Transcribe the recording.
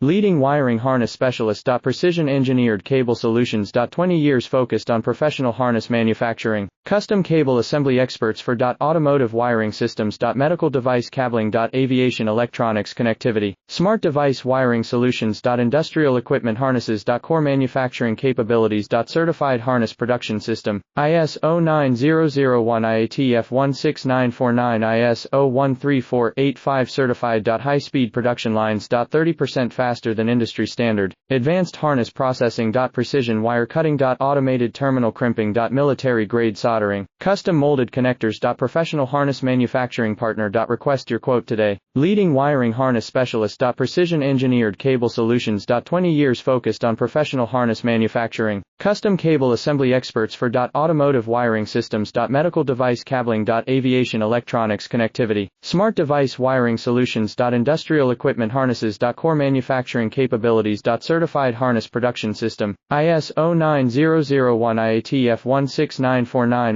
Leading wiring harness specialist. Precision engineered cable solutions. 20 years focused on professional harness manufacturing. Custom cable assembly experts for automotive wiring systems. Medical device cabling. Aviation electronics connectivity. Smart device wiring solutions. Industrial equipment harnesses. Core manufacturing capabilities. Certified harness production system. ISO 9001 IATF 16949 ISO 13485 certified. High speed production lines. 30% faster than industry standard. Advanced harness processing. Precision wire cutting. Automated terminal crimping. Military grade soldering. Custom molded connectors. Professional harness manufacturing partner. Request your quote today. Leading wiring harness specialist. Precision engineered cable solutions. 20 years focused on professional harness manufacturing. Custom cable assembly experts for automotive wiring systems. Medical device cabling. Aviation electronics connectivity. Smart device wiring solutions. Industrial equipment harnesses. Core manufacturing capabilities. Certified harness production system. ISO 9001 IATF 16949